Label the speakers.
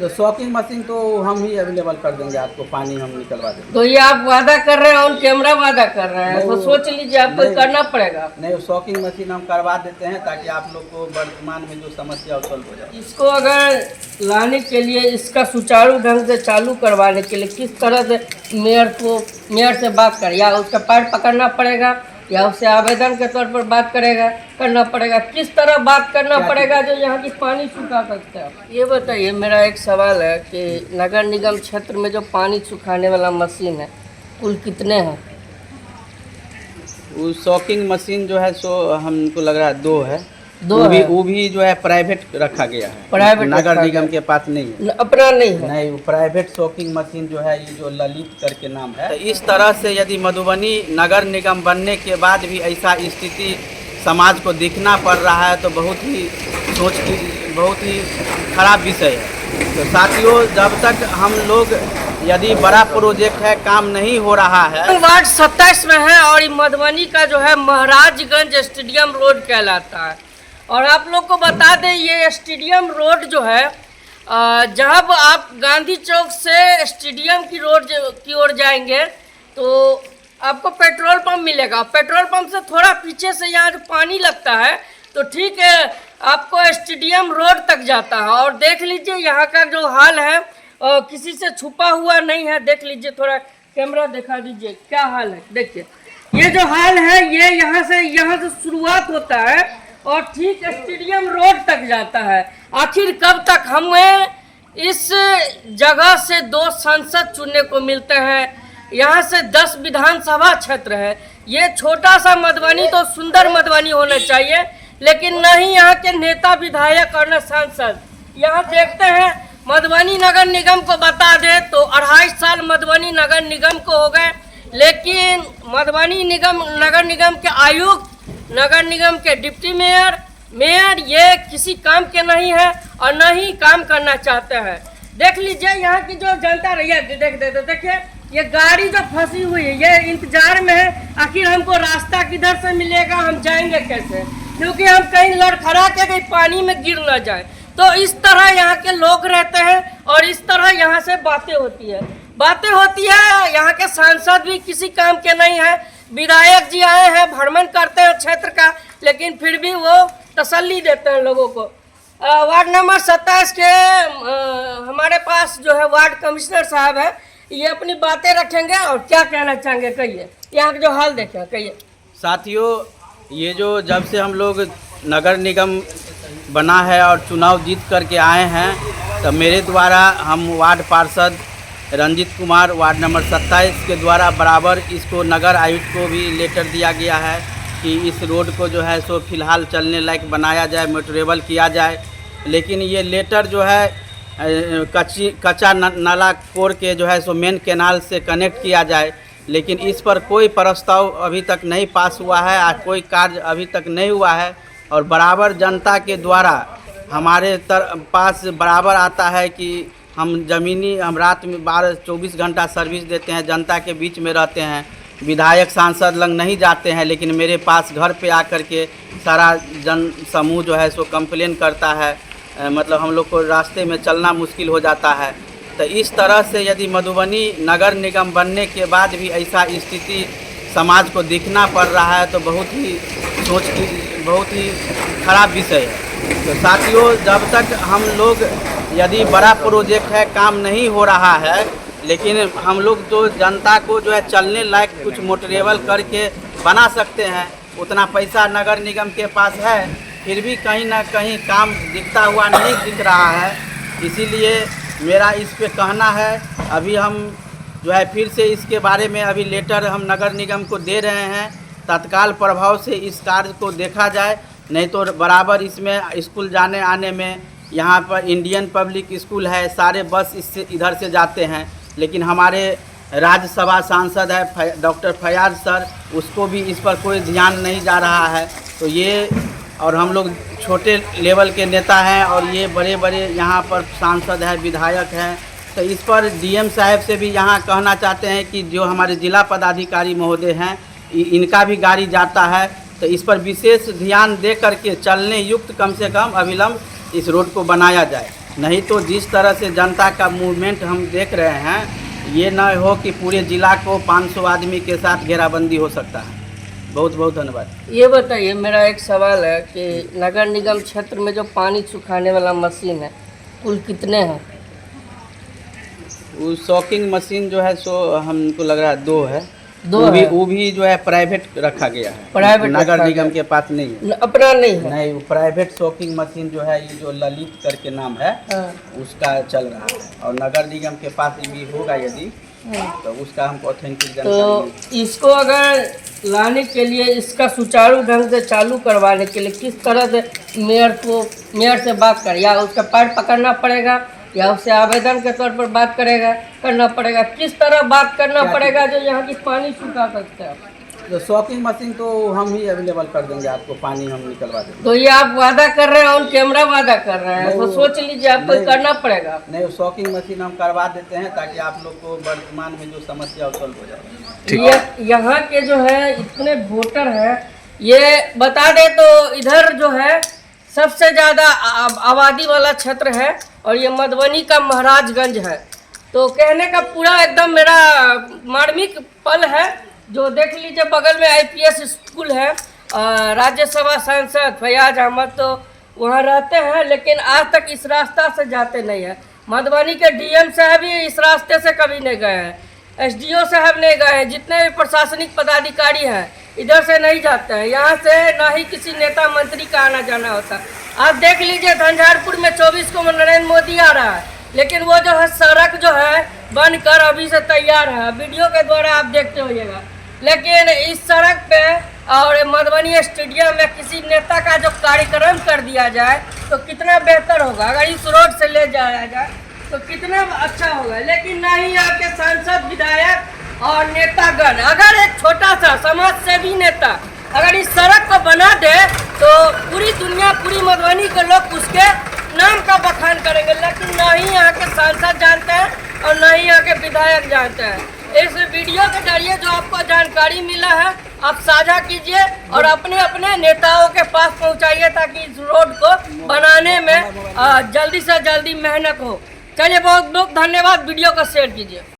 Speaker 1: तो shocking machine तो हम ही अवेलेबल कर देंगे आपको, पानी हम निकलवा देंगे।
Speaker 2: तो ये आप वादा कर रहे हैं और कैमरा वादा कर रहे हैं,
Speaker 1: नहीं,
Speaker 2: तो सोच लीजिए आपको
Speaker 1: नहीं,
Speaker 2: करना पड़ेगा।
Speaker 1: नहीं, शॉकिंग मशीन हम करवा देते हैं ताकि आप लोग को वर्तमान में जो समस्या है सॉल्व हो जाए।
Speaker 2: इसको अगर लाने के लिए, इसका सुचारू ढंग से चालू करवाने के लिए किस तरह से मेयर से बात करें, या उसका पैर पकड़ना पड़ेगा या उससे आवेदन के तौर पर बात करना पड़ेगा, किस तरह बात करना पड़ेगा जो यहाँ की पानी सुखा सकता है? ये बताइए, मेरा एक सवाल है कि नगर निगम क्षेत्र में जो पानी सुखाने वाला मशीन है कुल कितने हैं?
Speaker 1: वो शॉकिंग मशीन जो है सो हमको लग रहा है 2 है।
Speaker 2: दो
Speaker 1: वो भी जो है प्राइवेट रखा गया है,
Speaker 2: प्राइवेट
Speaker 1: नगर निगम के पास नहीं है।
Speaker 2: अपना नहीं है?
Speaker 1: नहीं, वो प्राइवेट शॉकिंग मशीन जो है, ये जो ललित करके नाम है। तो इस तरह से यदि मधुबनी नगर निगम बनने के बाद भी ऐसा स्थिति समाज को दिखना पड़ रहा है तो बहुत ही खराब विषय है। तो साथियों, जब तक हम लोग, यदि बड़ा प्रोजेक्ट है, काम नहीं हो रहा है।
Speaker 2: वार्ड 27 में है और ये मधुबनी का जो है महाराजगंज स्टेडियम रोड कहलाता है। और आप लोग को बता दें, ये स्टेडियम रोड जो है, जब आप गांधी चौक से स्टेडियम की रोड की ओर जाएंगे तो आपको पेट्रोल पंप मिलेगा। पेट्रोल पंप से थोड़ा पीछे से यहाँ जो पानी लगता है तो ठीक है, आपको स्टेडियम रोड तक जाता है। और देख लीजिए यहाँ का जो हाल है, किसी से छुपा हुआ नहीं है। देख लीजिए, थोड़ा कैमरा दिखा दीजिए क्या हाल है। देखिए, ये जो हाल है, ये यहाँ से शुरुआत होता है और ठीक स्टेडियम रोड तक जाता है। आखिर कब तक हमें इस जगह से 2 सांसद चुनने को मिलते हैं? यहाँ से 10 विधानसभा क्षेत्र है। ये छोटा सा मधुबनी तो सुंदर मधुबनी होना चाहिए, लेकिन नहीं यहाँ के नेता विधायक और न सांसद। यहाँ देखते हैं, मधुबनी नगर निगम को बता दें तो 2.5 साल मधुबनी नगर निगम को हो गए, लेकिन मधुबनी नगर निगम के आयुक्त, नगर निगम के डिप्टी मेयर ये किसी काम के नहीं है और न ही काम करना चाहते हैं। देख लीजिए यहाँ की जो जनता रही है, देखिए ये गाड़ी जो फंसी हुई है, ये इंतजार में है आखिर हमको रास्ता किधर से मिलेगा, हम जाएंगे कैसे, क्योंकि हम कहीं लड़खड़ा के कहीं पानी में गिर न जाए। तो इस तरह यहाँ के लोग रहते हैं और इस तरह यहाँ से बातें होती है। यहाँ के सांसद भी किसी काम के नहीं है। विधायक जी आए हैं, भ्रमण करते हैं क्षेत्र का, लेकिन फिर भी वो तसल्ली देते हैं लोगों को। वार्ड नंबर 27 के हमारे पास जो है वार्ड कमिश्नर साहब है, ये अपनी बातें रखेंगे और क्या कहना चाहेंगे, कहिए। यहाँ का जो हाल देखें, कहिए।
Speaker 1: साथियों, ये जो जब से हम लोग नगर निगम बना है और चुनाव जीत करके आए हैं, तो मेरे द्वारा हम वार्ड पार्षद रंजीत कुमार वार्ड नंबर 27 के द्वारा बराबर इसको नगर आयुक्त को भी लेटर दिया गया है कि इस रोड को जो है सो फिलहाल चलने लायक बनाया जाए, मोटरेबल किया जाए। लेकिन ये लेटर जो है कच्चा नाला कोर के जो है सो मेन कैनाल से कनेक्ट किया जाए, लेकिन इस पर कोई प्रस्ताव अभी तक नहीं पास हुआ है और कोई कार्य अभी तक नहीं हुआ है। और बराबर जनता के द्वारा हमारे पास बराबर आता है कि हम रात में 12-24 घंटा सर्विस देते हैं, जनता के बीच में रहते हैं, विधायक सांसद लग नहीं जाते हैं, लेकिन मेरे पास घर पे आकर के सारा जन समूह जो है सो कंप्लेन करता है, मतलब हम लोग को रास्ते में चलना मुश्किल हो जाता है। तो इस तरह से यदि मधुबनी नगर निगम बनने के बाद भी ऐसा स्थिति समाज को दिखना पड़ रहा है तो बहुत ही खराब विषय है। तो साथियों, जब तक हम लोग, यदि बड़ा प्रोजेक्ट है, काम नहीं हो रहा है, लेकिन हम लोग जो जनता को जो है चलने लायक कुछ मोटरेबल करके बना सकते हैं, उतना पैसा नगर निगम के पास है, फिर भी कहीं ना कहीं काम दिखता हुआ नहीं दिख रहा है। इसीलिए मेरा इस पे कहना है, अभी हम जो है फिर से इसके बारे में अभी लेटर हम नगर निगम को दे रहे हैं, तत्काल प्रभाव से इस कार्य को देखा जाए, नहीं तो बराबर इसमें स्कूल जाने आने में, यहाँ पर इंडियन पब्लिक स्कूल है, सारे बस इससे इधर से जाते हैं, लेकिन हमारे राज्यसभा सांसद है डॉक्टर फयाज सर, उसको भी इस पर कोई ध्यान नहीं जा रहा है। तो ये, और हम लोग छोटे लेवल के नेता हैं और ये बड़े बड़े यहाँ पर सांसद हैं, विधायक हैं, तो इस पर डीएम साहब से भी यहाँ कहना चाहते हैं कि जो हमारे जिला पदाधिकारी महोदय हैं, इनका भी गाड़ी जाता है, तो इस पर विशेष ध्यान दे करके चलने युक्त कम से कम अविलंब इस रोड को बनाया जाए। नहीं तो जिस तरह से जनता का मूवमेंट हम देख रहे हैं, ये न हो कि पूरे जिला को 500 आदमी के साथ घेराबंदी हो सकता है। बहुत बहुत धन्यवाद।
Speaker 2: ये बताइए, मेरा एक सवाल है कि नगर निगम क्षेत्र में जो पानी सुखाने वाला मशीन है, कुल कितने हैं?
Speaker 1: वो सॉकिंग मशीन जो है सो हमको लग रहा है 2 है।
Speaker 2: दो
Speaker 1: वो भी
Speaker 2: है।
Speaker 1: वो भी जो है प्राइवेट रखा गया है,
Speaker 2: प्राइवेट
Speaker 1: नगर
Speaker 2: रखा
Speaker 1: निगम
Speaker 2: गया।
Speaker 1: के पास नहीं है।
Speaker 2: अपना नहीं है।
Speaker 1: नहीं, वो प्राइवेट शॉकिंग मशीन जो है, ये जो ललित करके नाम है,
Speaker 2: हाँ,
Speaker 1: उसका चल रहा है। और नगर निगम के पास भी होगा यदि,
Speaker 2: हाँ।
Speaker 1: तो उसका हमको ऑथेंटिक
Speaker 2: तो
Speaker 1: जानकारी
Speaker 2: इसको अगर लाने के लिए, इसका सुचारू ढंग से चालू करवाने के लिए किस तरह से मेयर से बात कर, या उसका पैर पकड़ना पड़ेगा, या उससे आवेदन के तौर पर बात करना पड़ेगा? किस तरह बात करना पड़ेगा जो यहाँ की पानी सुखा सकते हैं?
Speaker 1: तो शॉकिंग मशीन तो हम ही अवेलेबल कर देंगे आपको, पानी हम निकलवा देंगे।
Speaker 2: तो ये आप वादा कर रहे हैं, ऑन कैमरा वादा कर रहे हैं,
Speaker 1: नहीं,
Speaker 2: तो
Speaker 1: वो-
Speaker 2: सोच लीजिए आपको
Speaker 1: नहीं।
Speaker 2: करना पड़ेगा।
Speaker 1: नहीं, वो शॉकिंग मशीन हम करवा देते हैं ताकि आप लोग को वर्तमान में जो समस्या है वो सॉल्व हो जाए।
Speaker 2: ये यहाँ के जो है इतने वोटर हैं, ये बता दे तो इधर जो है सबसे ज़्यादा आबादी वाला क्षेत्र है, और ये मधुबनी का महाराजगंज है। तो कहने का पूरा एकदम मेरा मार्मिक पल है। जो देख लीजिए, बगल में आईपीएस स्कूल है, राज्यसभा सांसद फैयाज अहमद तो वहाँ रहते हैं, लेकिन आज तक इस रास्ता से जाते नहीं है। मधुबनी के डीएम साहब भी इस रास्ते से कभी नहीं गए हैं, एसडीओ साहब नहीं गए हैं, जितने भी प्रशासनिक पदाधिकारी हैं इधर से नहीं जाते हैं। यहाँ से ना ही किसी नेता मंत्री का आना जाना होता। आप देख लीजिए, झंझारपुर में 24 को नरेंद्र मोदी आ रहा है, लेकिन वो जो है सड़क जो है बनकर अभी से तैयार है, वीडियो के द्वारा आप देखते होइएगा। लेकिन इस सड़क पे और मधुबनी स्टेडियम में किसी नेता का जो कार्यक्रम कर दिया जाए तो कितना बेहतर होगा। अगर इस रोड से ले जाया जाए तो कितना अच्छा होगा। लेकिन ना ही यहाँ के सांसद, विधायक और नेतागण, अगर एक छोटा सा समाज सेवी नेता अगर इस सड़क को बना दे तो पूरी दुनिया, पूरी मधुबनी के लोग उसके नाम का बखान करेंगे। लेकिन ना ही यहाँ के सांसद जानते हैं और ना ही यहाँ के विधायक जानते हैं। इस वीडियो के जरिए जो आपको जानकारी मिला है, आप साझा कीजिए और अपने अपने नेताओं के पास पहुंचाइए, ताकि इस रोड को बनाने में जल्दी से जल्दी मेहनत हो। चलिए, बहुत बहुत धन्यवाद। वीडियो को शेयर कीजिए।